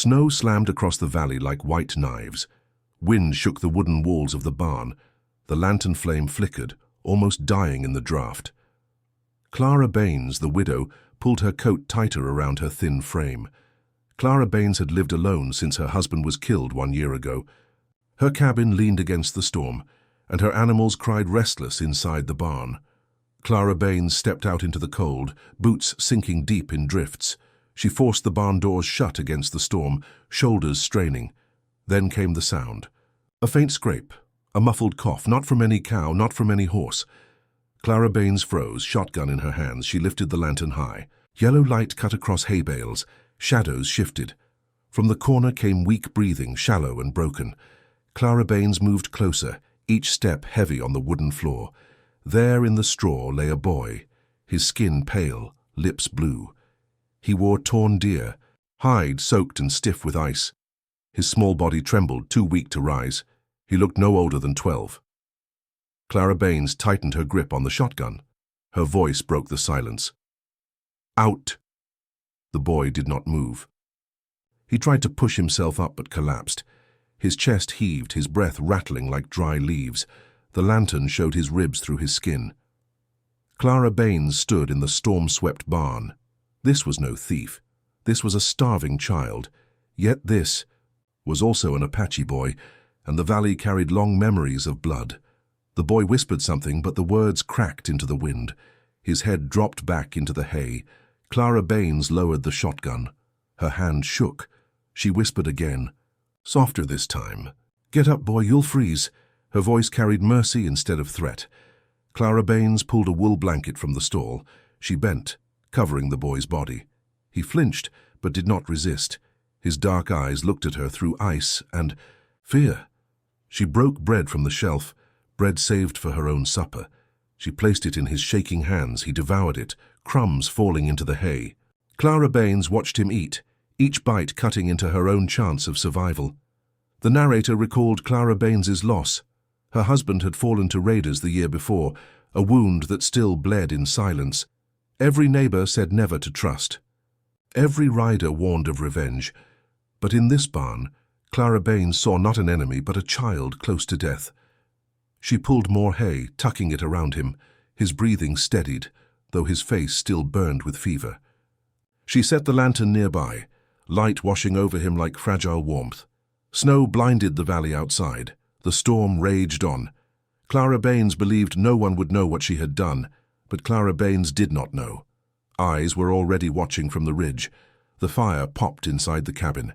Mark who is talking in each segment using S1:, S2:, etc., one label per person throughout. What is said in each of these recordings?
S1: Snow slammed across the valley like white knives. Wind shook the wooden walls of the barn. The lantern flame flickered, almost dying in the draught. Clara Baines, the widow, pulled her coat tighter around her thin frame. Clara Baines had lived alone since her husband was killed 1 year ago. Her cabin leaned against the storm, and her animals cried restless inside the barn. Clara Baines stepped out into the cold, boots sinking deep in drifts. She forced the barn doors shut against the storm, shoulders straining. Then came the sound. A faint scrape, a muffled cough, not from any cow, not from any horse. Clara Baines froze, shotgun in her hands. She lifted the lantern high. Yellow light cut across hay bales. Shadows shifted. From the corner came weak breathing, shallow and broken. Clara Baines moved closer, each step heavy on the wooden floor. There in the straw lay a boy, his skin pale, lips blue. He wore torn deer, hide soaked and stiff with ice. His small body trembled, too weak to rise. He looked no older than 12. Clara Baines tightened her grip on the shotgun. Her voice broke the silence. "Out!" The boy did not move. He tried to push himself up but collapsed. His chest heaved, his breath rattling like dry leaves. The lantern showed his ribs through his skin. Clara Baines stood in the storm-swept barn. This was no thief. This was a starving child. Yet this was also an Apache boy, and the valley carried long memories of blood. The boy whispered something, but the words cracked into the wind. His head dropped back into the hay. Clara Baines lowered the shotgun. Her hand shook. She whispered again, softer this time. "Get up, boy, you'll freeze." Her voice carried mercy instead of threat. Clara Baines pulled a wool blanket from the stall. She bent, covering the boy's body. He flinched, but did not resist. His dark eyes looked at her through ice and fear. She broke bread from the shelf, bread saved for her own supper. She placed it in his shaking hands. He devoured it, crumbs falling into the hay. Clara Baines watched him eat, each bite cutting into her own chance of survival. The narrator recalled Clara Baines's loss. Her husband had fallen to raiders the year before, a wound that still bled in silence. Every neighbor said never to trust. Every rider warned of revenge. But in this barn, Clara Baines saw not an enemy but a child close to death. She pulled more hay, tucking it around him. His breathing steadied, though his face still burned with fever. She set the lantern nearby, light washing over him like fragile warmth. Snow blinded the valley outside. The storm raged on. Clara Baines believed no one would know what she had done, but Clara Baines did not know. Eyes were already watching from the ridge. The fire popped inside the cabin.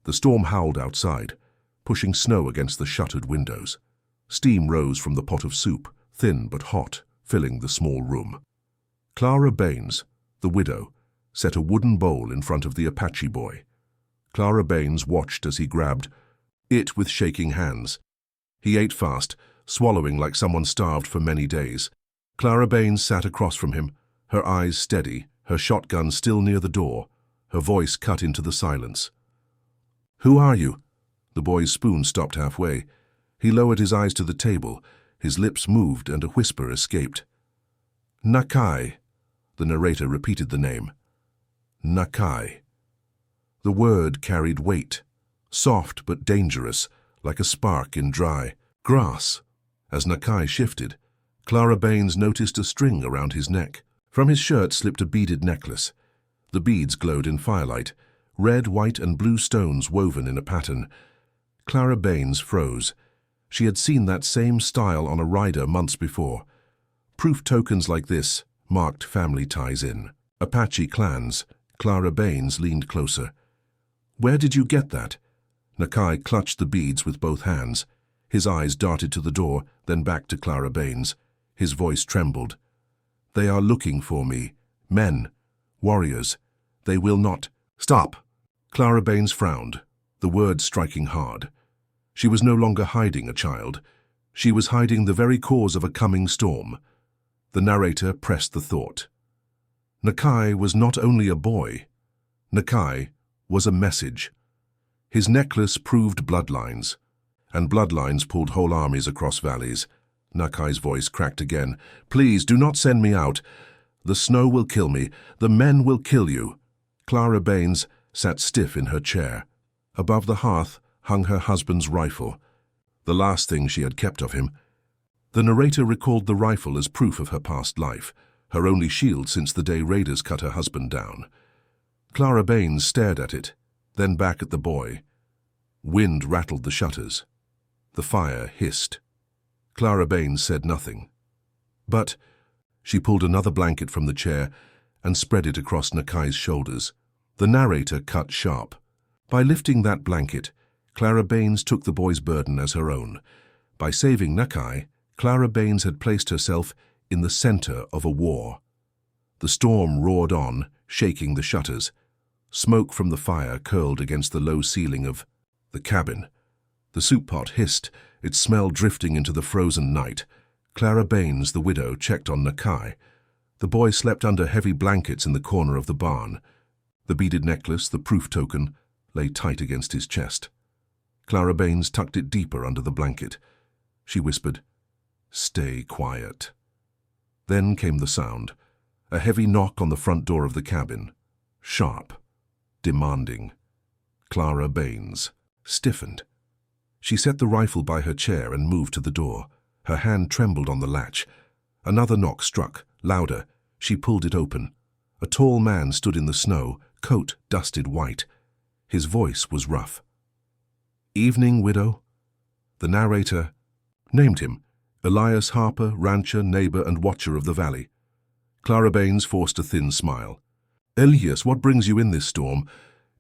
S1: The storm howled outside, pushing snow against the shuttered windows. Steam rose from the pot of soup, thin but hot, filling the small room. Clara Baines, the widow, set a wooden bowl in front of the Apache boy. Clara Baines watched as he grabbed it with shaking hands. He ate fast, swallowing like someone starved for many days. Clara Baines sat across from him, her eyes steady, her shotgun still near the door. Her voice cut into the silence. "Who are you?" The boy's spoon stopped halfway. He lowered his eyes to the table. His lips moved and a whisper escaped. "Nakai." The narrator repeated the name. Nakai. The word carried weight, soft but dangerous, like a spark in dry grass. As Nakai shifted, Clara Baines noticed a string around his neck. From his shirt slipped a beaded necklace. The beads glowed in firelight, red, white, and blue stones woven in a pattern. Clara Baines froze. She had seen that same style on a rider months before. Proof tokens like this marked family ties in. Apache clans. Clara Baines leaned closer. "Where did you get that?" Nakai clutched the beads with both hands. His eyes darted to the door, then back to Clara Baines. His voice trembled. "They are looking for me. Men. Warriors. They will not." "Stop!" Clara Baines frowned, the words striking hard. She was no longer hiding a child. She was hiding the very cause of a coming storm. The narrator pressed the thought. Nakai was not only a boy. Nakai was a message. His necklace proved bloodlines, and bloodlines pulled whole armies across valleys. Nakai's voice cracked again. "Please, do not send me out. The snow will kill me. The men will kill you." Clara Baines, sat stiff in her chair. Above the hearth hung her husband's rifle, the last thing she had kept of him. The narrator recalled the rifle as proof of her past life, her only shield since the day raiders cut her husband down. Clara Baines stared at it, then back at the boy. Wind rattled the shutters. The fire hissed. Clara Baines said nothing. But she pulled another blanket from the chair and spread it across Nakai's shoulders. The narrator cut sharp. By lifting that blanket, Clara Baines took the boy's burden as her own. By saving Nakai, Clara Baines had placed herself in the center of a war. The storm roared on, shaking the shutters. Smoke from the fire curled against the low ceiling of the cabin. The soup pot hissed, its smell drifting into the frozen night. Clara Baines, the widow, checked on Nakai. The boy slept under heavy blankets in the corner of the barn. The beaded necklace, the proof token, lay tight against his chest. Clara Baines tucked it deeper under the blanket. She whispered, "Stay quiet." Then came the sound, a heavy knock on the front door of the cabin. Sharp, demanding. Clara Baines stiffened. She set the rifle by her chair and moved to the door. Her hand trembled on the latch. Another knock struck, louder. She pulled it open. A tall man stood in the snow, coat dusted white. His voice was rough. "Evening, widow." The narrator named him, Elias Harper, rancher, neighbor, and watcher of the valley. Clara Baines forced a thin smile. "Elias, what brings you in this storm?"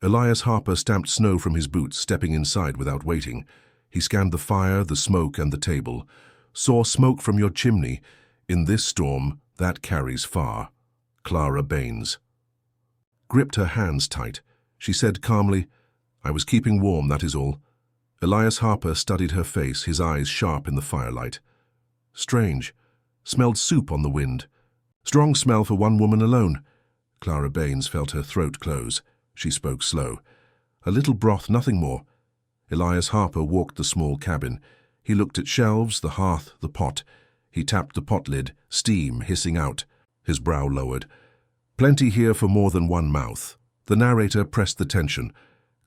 S1: Elias Harper stamped snow from his boots, stepping inside without waiting. He scanned the fire, the smoke, and the table. "Saw smoke from your chimney. In this storm, that carries far." Clara Baines gripped her hands tight. She said calmly, "I was keeping warm, that is all." Elias Harper studied her face, his eyes sharp in the firelight. "Strange. Smelled soup on the wind. Strong smell for one woman alone." Clara Baines felt her throat close. She spoke slow. "A little broth, nothing more." Elias Harper walked the small cabin. He looked at shelves, the hearth, the pot. He tapped the pot lid, steam hissing out. His brow lowered. "Plenty here for more than one mouth." The narrator pressed the tension.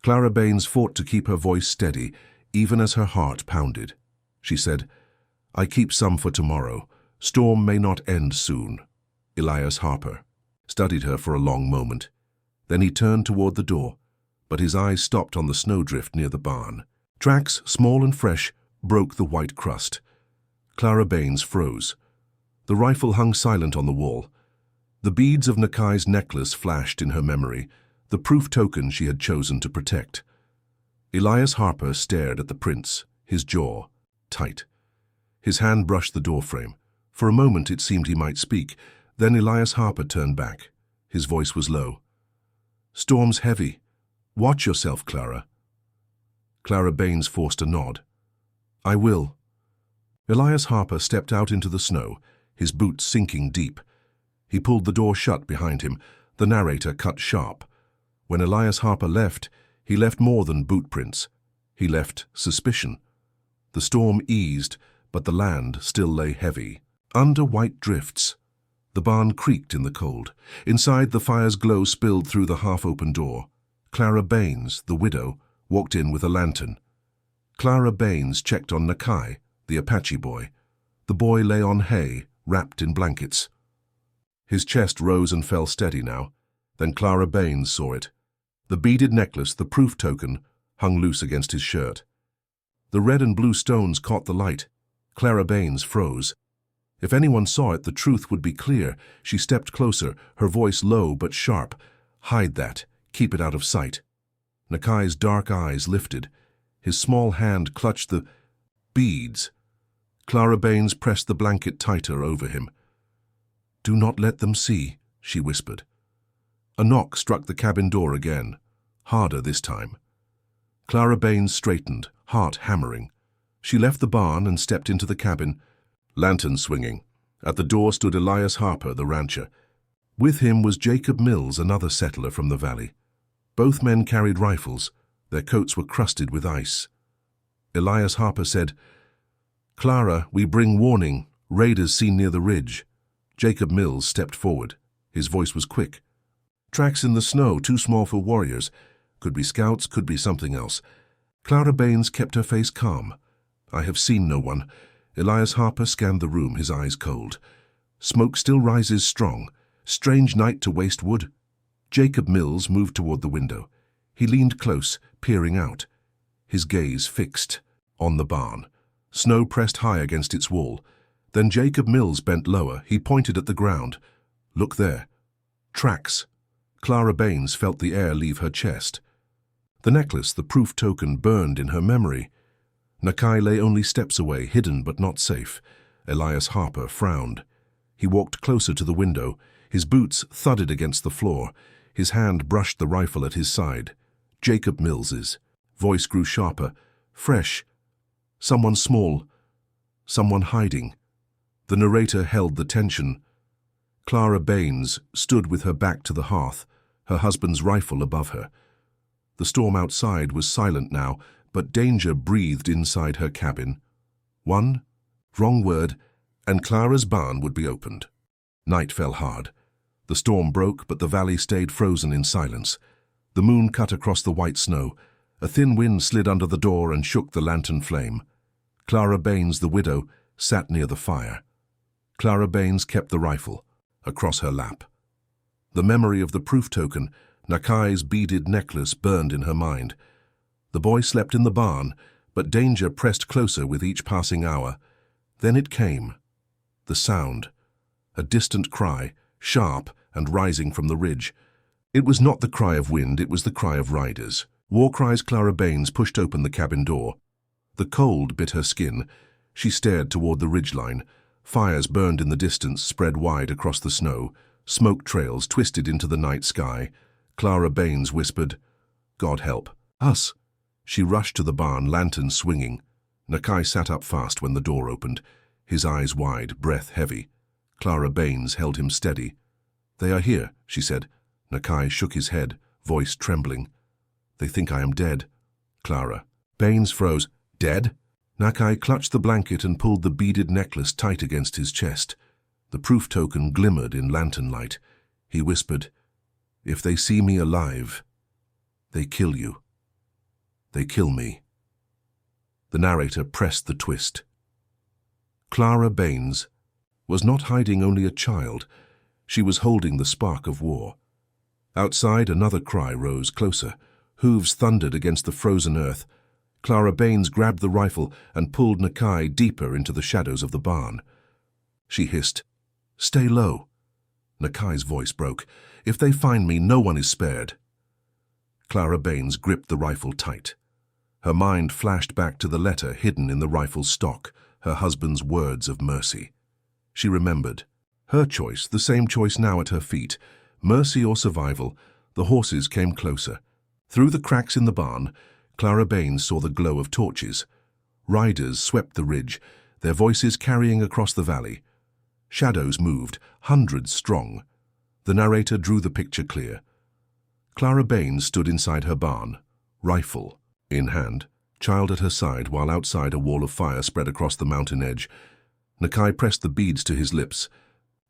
S1: Clara Baines fought to keep her voice steady, even as her heart pounded. She said, "I keep some for tomorrow. Storm may not end soon." Elias Harper studied her for a long moment. Then he turned toward the door, but his eyes stopped on the snowdrift near the barn. Tracks, small and fresh, broke the white crust. Clara Baines froze. The rifle hung silent on the wall. The beads of Nakai's necklace flashed in her memory, the proof token she had chosen to protect. Elias Harper stared at the prints, his jaw tight. His hand brushed the doorframe. For a moment it seemed he might speak. Then Elias Harper turned back. His voice was low. "Storm's heavy. Watch yourself, Clara." Clara Baines forced a nod. "I will." Elias Harper stepped out into the snow, his boots sinking deep. He pulled the door shut behind him. The narrator cut sharp. When Elias Harper left, he left more than boot prints. He left suspicion. The storm eased, but the land still lay heavy, under white drifts. The barn creaked in the cold. Inside, the fire's glow spilled through the half-open door. Clara Baines, the widow, walked in with a lantern. Clara Baines checked on Nakai, the Apache boy. The boy lay on hay, wrapped in blankets. His chest rose and fell steady now. Then Clara Baines saw it. The beaded necklace, the proof token, hung loose against his shirt. The red and blue stones caught the light. Clara Baines froze. If anyone saw it, the truth would be clear. She stepped closer, her voice low but sharp. "Hide that. Keep it out of sight." Nakai's dark eyes lifted. His small hand clutched the beads. Clara Baines pressed the blanket tighter over him. "Do not let them see," she whispered. A knock struck the cabin door again, harder this time. Clara Baines straightened, heart hammering. She left the barn and stepped into the cabin, lantern swinging. At the door stood Elias Harper, the rancher. With him was Jacob Mills, another settler from the valley. Both men carried rifles. Their coats were crusted with ice. Elias Harper said, "Clara, we bring warning. Raiders seen near the ridge." Jacob Mills stepped forward. His voice was quick. "Tracks in the snow, too small for warriors. Could be scouts, could be something else. Clara Baines kept her face calm. I have seen no one. Elias Harper scanned the room, his eyes cold. Smoke still rises strong. Strange night to waste wood. Jacob Mills moved toward the window. He leaned close, peering out. His gaze fixed on the barn. Snow pressed high against its wall. Then Jacob Mills bent lower. He pointed at the ground. Look there. Tracks. Clara Baines felt the air leave her chest. The necklace, the proof token, burned in her memory. Nakai lay only steps away, hidden but not safe. Elias Harper frowned. He walked closer to the window. His boots thudded against the floor. His hand brushed the rifle at his side. Jacob Mills's. Voice grew sharper, fresh. Someone small. Someone hiding. The narrator held the tension. Clara Baines stood with her back to the hearth, her husband's rifle above her. The storm outside was silent now, but danger breathed inside her cabin. One wrong word, and Clara's barn would be opened. Night fell hard. The storm broke, but the valley stayed frozen in silence. The moon cut across the white snow. A thin wind slid under the door and shook the lantern flame. Clara Baines, the widow, sat near the fire. Clara Baines kept the rifle across her lap. The memory of the proof token, Nakai's beaded necklace, burned in her mind. The boy slept in the barn, but danger pressed closer with each passing hour. Then it came. The sound. A distant cry, sharp and rising from the ridge. It was not the cry of wind, it was the cry of riders. War cries. Clara Baines pushed open the cabin door. The cold bit her skin. She stared toward the ridgeline. Fires burned in the distance, spread wide across the snow. Smoke trails twisted into the night sky. Clara Baines whispered, "God help us." She rushed to the barn, lantern swinging. Nakai sat up fast when the door opened, his eyes wide, breath heavy. Clara Baines held him steady. "They are here," she said. Nakai shook his head, voice trembling. "They think I am dead." Clara Baines froze. "Dead?" Nakai clutched the blanket and pulled the beaded necklace tight against his chest. The proof token glimmered in lantern light. He whispered, "If they see me alive, they kill you. They kill me." The narrator pressed the twist. Clara Baines was not hiding only a child. She was holding the spark of war. Outside, another cry rose closer. Hooves thundered against the frozen earth. Clara Baines grabbed the rifle and pulled Nakai deeper into the shadows of the barn. She hissed, "Stay low." Nakai's voice broke. "If they find me, no one is spared." Clara Baines gripped the rifle tight. Her mind flashed back to the letter hidden in the rifle's stock, her husband's words of mercy. She remembered. Her choice, the same choice now at her feet. Mercy or survival. The horses came closer. Through the cracks in the barn, Clara Baines saw the glow of torches. Riders swept the ridge, their voices carrying across the valley. Shadows moved, hundreds strong. The narrator drew the picture clear. Clara Baines stood inside her barn, rifle in hand, child at her side, while outside a wall of fire spread across the mountain edge. Nakai pressed the beads to his lips.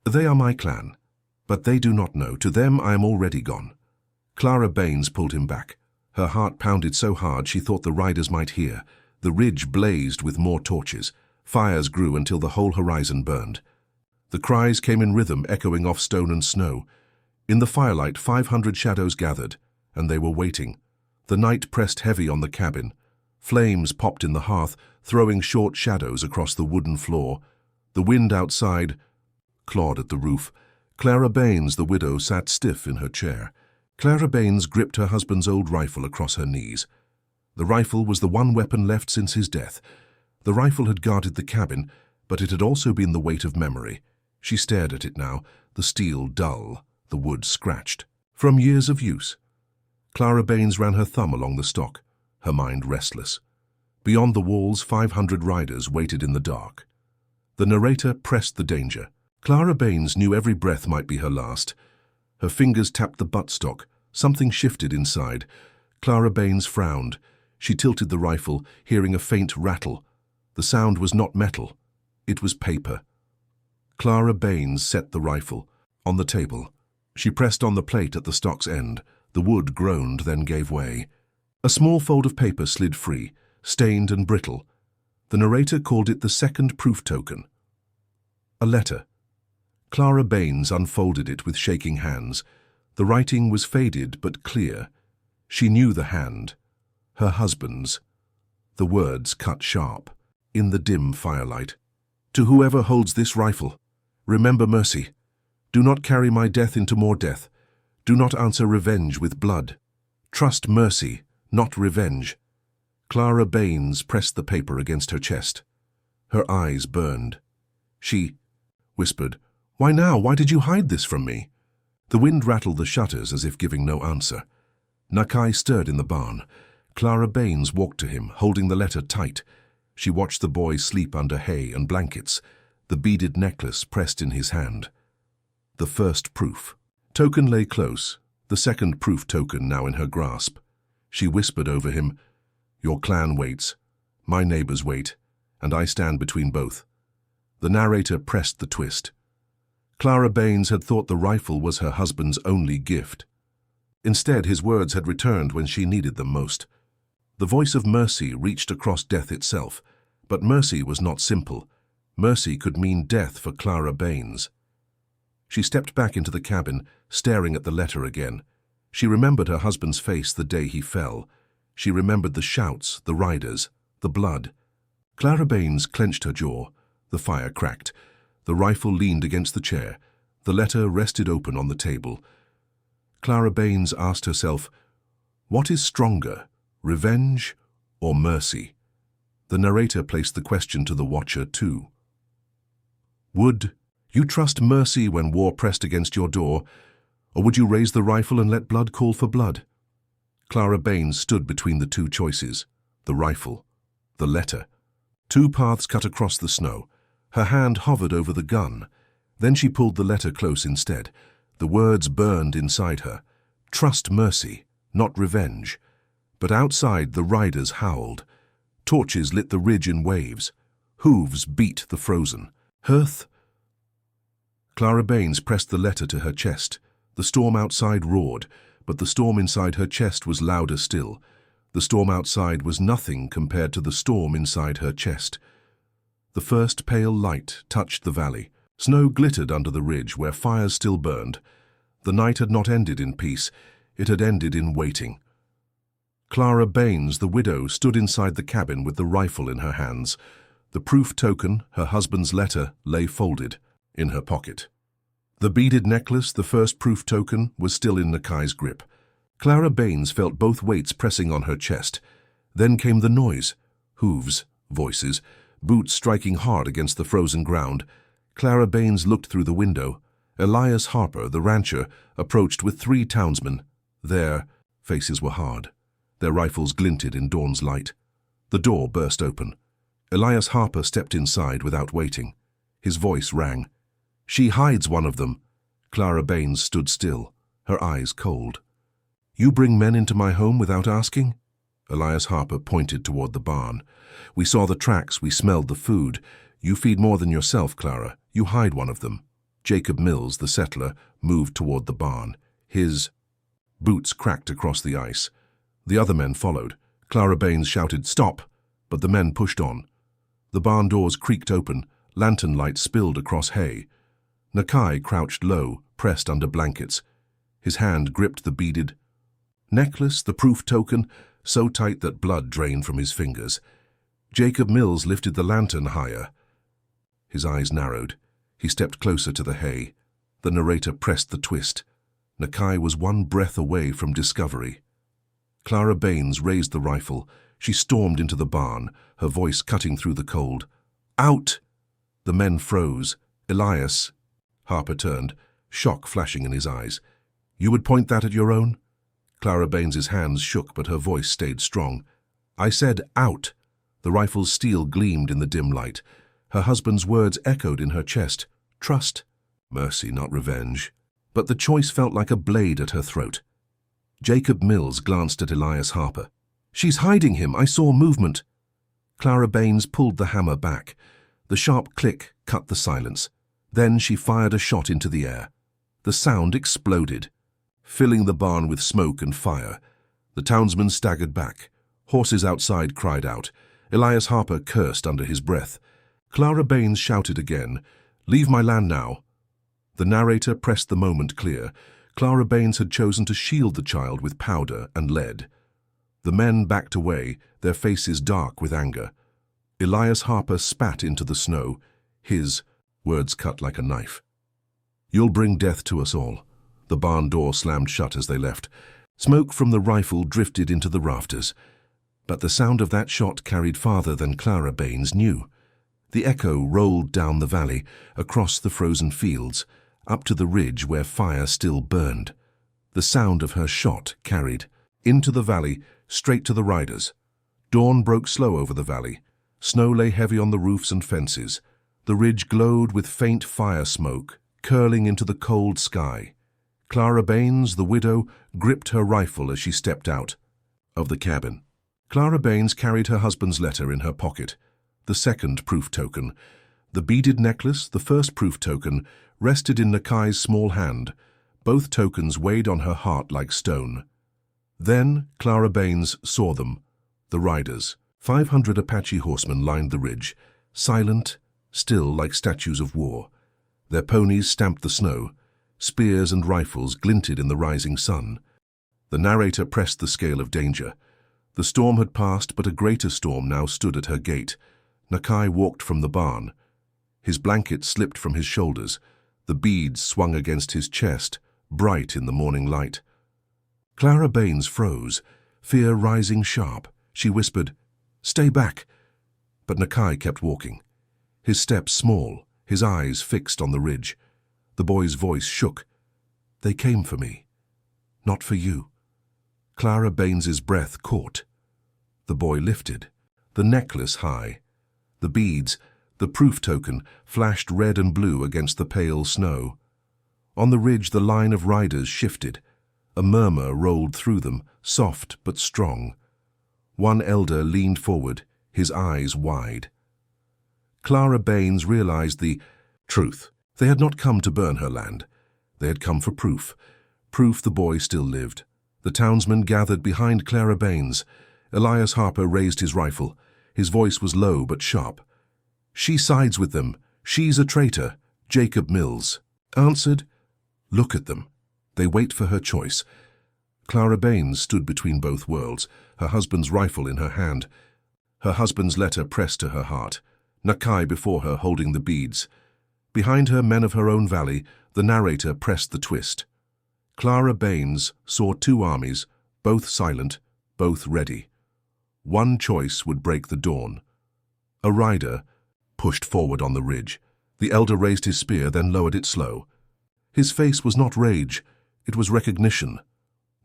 S1: "They are my clan, but they do not know. To them I am already gone." Clara Baines pulled him back. Her heart pounded so hard she thought the riders might hear. The ridge blazed with more torches. Fires grew until the whole horizon burned. The cries came in rhythm, echoing off stone and snow. In the firelight, 500 shadows gathered, and they were waiting. The night pressed heavy on the cabin. Flames popped in the hearth, throwing short shadows across the wooden floor. The wind outside clawed at the roof. Clara Baines, the widow, sat stiff in her chair. Clara Baines gripped her husband's old rifle across her knees. The rifle was the one weapon left since his death. The rifle had guarded the cabin, but it had also been the weight of memory. She stared at it now, the steel dull, the wood scratched. From years of use. Clara Baines ran her thumb along the stock, her mind restless. Beyond the walls, 500 riders waited in the dark. The narrator pressed the danger. Clara Baines knew every breath might be her last. Her fingers tapped the buttstock. Something shifted inside. Clara Baines frowned. She tilted the rifle, hearing a faint rattle. The sound was not metal. It was paper. Clara Baines set the rifle on the table. She pressed on the plate at the stock's end. The wood groaned, then gave way. A small fold of paper slid free, stained and brittle. The narrator called it the second proof token. A letter. Clara Baines unfolded it with shaking hands. The writing was faded but clear. She knew the hand. Her husband's. The words cut sharp, in the dim firelight. To whoever holds this rifle, remember mercy. Do not carry my death into more death. Do not answer revenge with blood. Trust mercy, not revenge. Clara Baines pressed the paper against her chest. Her eyes burned. She whispered, "Why now? Why did you hide this from me?" The wind rattled the shutters as if giving no answer. Nakai stirred in the barn. Clara Baines walked to him, holding the letter tight. She watched the boy sleep under hay and blankets, the beaded necklace pressed in his hand. The first proof. Token lay close, the second proof token now in her grasp. She whispered over him, "Your clan waits, my neighbors wait, and I stand between both." The narrator pressed the twist. Clara Baines had thought the rifle was her husband's only gift. Instead, his words had returned when she needed them most. The voice of mercy reached across death itself, but mercy was not simple. Mercy could mean death for Clara Baines. She stepped back into the cabin, staring at the letter again. She remembered her husband's face the day he fell. She remembered the shouts, the riders, the blood. Clara Baines clenched her jaw. The fire cracked. The rifle leaned against the chair. The letter rested open on the table. Clara Baines asked herself, what is stronger, revenge or mercy? The narrator placed the question to the watcher too. Would you trust mercy when war pressed against your door, or would you raise the rifle and let blood call for blood? Clara Baines stood between the two choices, the rifle, the letter. Two paths cut across the snow. Her hand hovered over the gun. Then she pulled the letter close instead. The words burned inside her. Trust mercy, not revenge. But outside the riders howled. Torches lit the ridge in waves. Hooves beat the frozen. Hearth. Clara Baines pressed the letter to her chest. The storm outside roared, but the storm inside her chest was louder still. The storm outside was nothing compared to the storm inside her chest. The first pale light touched the valley. Snow glittered under the ridge where fires still burned. The night had not ended in peace. It had ended in waiting. Clara Baines, the widow, stood inside the cabin with the rifle in her hands. The proof token, her husband's letter, lay folded in her pocket. The beaded necklace, the first proof token, was still in Nakai's grip. Clara Baines felt both weights pressing on her chest. Then came the noise. Hooves, voices, boots striking hard against the frozen ground. Clara Baines looked through the window. Elias Harper, the rancher, approached with 3 townsmen. Their faces were hard. Their rifles glinted in dawn's light. The door burst open. Elias Harper stepped inside without waiting. His voice rang. "She hides one of them." Clara Baines stood still, her eyes cold. "You bring men into my home without asking?" Elias Harper pointed toward the barn. "We saw the tracks, we smelled the food. You feed more than yourself, Clara. You hide one of them." Jacob Mills, the settler, moved toward the barn. His boots cracked across the ice. The other men followed. Clara Baines shouted, "Stop!" but the men pushed on. The barn doors creaked open. Lantern light spilled across hay. Nakai crouched low, pressed under blankets. His hand gripped the beaded necklace, the proof token, so tight that blood drained from his fingers. Jacob Mills lifted the lantern higher. His eyes narrowed. He stepped closer to the hay. The narrator pressed the twist. Nakai was one breath away from discovery. Clara Baines raised the rifle. She stormed into the barn, her voice cutting through the cold. "Out!" The men froze. "Elias." Harper turned, shock flashing in his eyes. "You would point that at your own?" Clara Baines's hands shook, but her voice stayed strong. "I said out." The rifle's steel gleamed in the dim light. Her husband's words echoed in her chest. Trust. Mercy, not revenge. But the choice felt like a blade at her throat. Jacob Mills glanced at Elias Harper. "She's hiding him. I saw movement." Clara Baines pulled the hammer back. The sharp click cut the silence. Then she fired a shot into the air. The sound exploded. filling the barn with smoke and fire. The townsmen staggered back. Horses outside cried out. Elias Harper cursed under his breath. Clara Baines shouted again, "Leave my land now." The narrator pressed the moment clear. Clara Baines had chosen to shield the child with powder and lead. The men backed away, their faces dark with anger. Elias Harper spat into the snow, his words cut like a knife. "You'll bring death to us all." The barn door slammed shut as they left. Smoke from the rifle drifted into the rafters. But the sound of that shot carried farther than Clara Baines knew. The echo rolled down the valley, across the frozen fields, up to the ridge where fire still burned. The sound of her shot carried into the valley, straight to the riders. Dawn broke slow over the valley. Snow lay heavy on the roofs and fences. The ridge glowed with faint fire smoke, curling into the cold sky. Clara Baines, the widow, gripped her rifle as she stepped out of the cabin. Clara Baines carried her husband's letter in her pocket, the second proof token. The beaded necklace, the first proof token, rested in Nakai's small hand. Both tokens weighed on her heart like stone. Then Clara Baines saw them, the riders. 500 Apache horsemen lined the ridge, silent, still like statues of war. Their ponies stamped the snow. Spears and rifles glinted in the rising sun. The narrator pressed the scale of danger. The storm had passed, but a greater storm now stood at her gate. Nakai walked from the barn. His blanket slipped from his shoulders. The beads swung against his chest, bright in the morning light. Clara Baines froze, fear rising sharp. She whispered, "Stay back." But Nakai kept walking. His steps small, his eyes fixed on the ridge. The boy's voice shook. "They came for me, not for you." Clara Baines's breath caught. The boy lifted, the necklace high. The beads, the proof token, flashed red and blue against the pale snow. On the ridge the line of riders shifted. A murmur rolled through them, soft but strong. One elder leaned forward, his eyes wide. Clara Baines realized the truth. They had not come to burn her land. They had come for proof. Proof the boy still lived. The townsmen gathered behind Clara Baines. Elias Harper raised his rifle. His voice was low but sharp. "She sides with them. She's a traitor." Jacob Mills answered, "Look at them. They wait for her choice." Clara Baines stood between both worlds, her husband's rifle in her hand. Her husband's letter pressed to her heart. Nakai before her holding the beads. Behind her, men of her own valley, the narrator pressed the twist. Clara Baines saw two armies, both silent, both ready. One choice would break the dawn. A rider pushed forward on the ridge. The elder raised his spear, then lowered it slow. His face was not rage, it was recognition.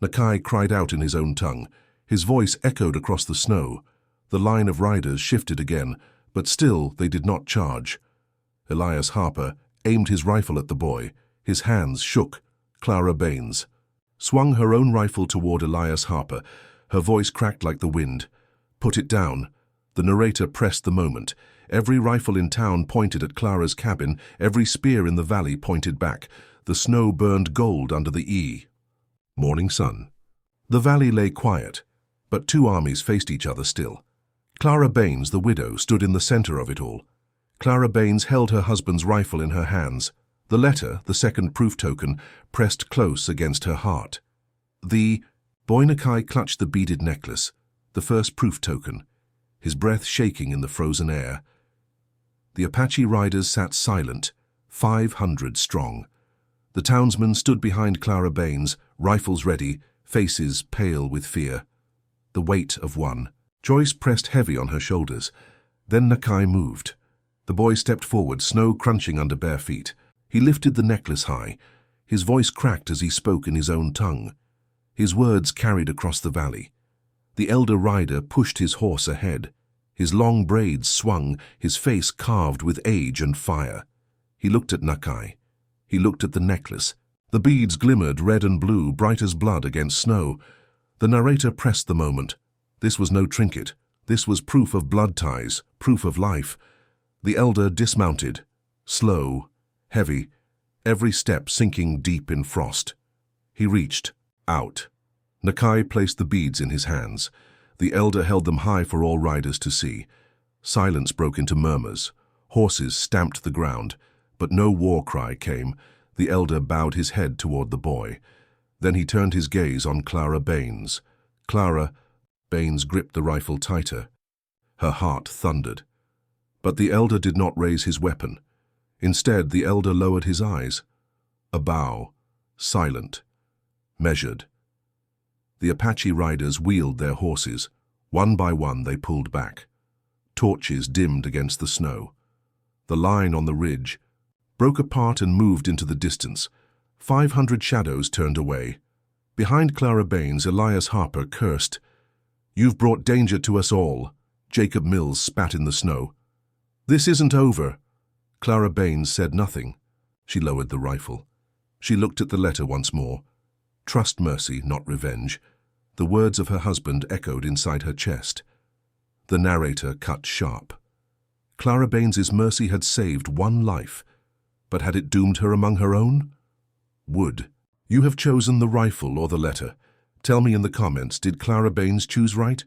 S1: Nakai cried out in his own tongue. His voice echoed across the snow. The line of riders shifted again, but still they did not charge. Elias Harper aimed his rifle at the boy. His hands shook. Clara Baines swung her own rifle toward Elias Harper. Her voice cracked like the wind. "Put it down." The narrator pressed the moment. Every rifle in town pointed at Clara's cabin. Every spear in the valley pointed back. The snow burned gold under the morning sun. The valley lay quiet, but two armies faced each other still. Clara Baines, the widow, stood in the center of it all. Clara Baines held her husband's rifle in her hands. The letter, the second proof token, pressed close against her heart. The boy Nakai clutched the beaded necklace, the first proof token, his breath shaking in the frozen air. The Apache riders sat silent, 500 strong. The townsmen stood behind Clara Baines, rifles ready, faces pale with fear. The weight of one. Joyce pressed heavy on her shoulders. Then Nakai moved. The boy stepped forward, snow crunching under bare feet. He lifted the necklace high. His voice cracked as he spoke in his own tongue. His words carried across the valley. The elder rider pushed his horse ahead. His long braids swung, his face carved with age and fire. He looked at Nakai. He looked at the necklace. The beads glimmered red and blue, bright as blood against snow. The narrator pressed the moment. This was no trinket. This was proof of blood ties, proof of life. The elder dismounted, slow, heavy, every step sinking deep in frost. He reached out. Nakai placed the beads in his hands. The elder held them high for all riders to see. Silence broke into murmurs. Horses stamped the ground, but no war cry came. The elder bowed his head toward the boy. Then he turned his gaze on Clara Baines. Clara Baines gripped the rifle tighter. Her heart thundered. But the elder did not raise his weapon. Instead, the elder lowered his eyes. A bow, silent, measured. The Apache riders wheeled their horses. One by one they pulled back. Torches dimmed against the snow. The line on the ridge broke apart and moved into the distance. 500 shadows turned away. Behind Clara Baines, Elias Harper cursed. "You've brought danger to us all." Jacob Mills spat in the snow. "This isn't over." Clara Baines said nothing. She lowered the rifle. She looked at the letter once more. Trust mercy, not revenge. The words of her husband echoed inside her chest. The narrator cut sharp. Clara Baines's mercy had saved one life, but had it doomed her among her own? Would you have chosen the rifle or the letter? Tell me in the comments, did Clara Baines choose right?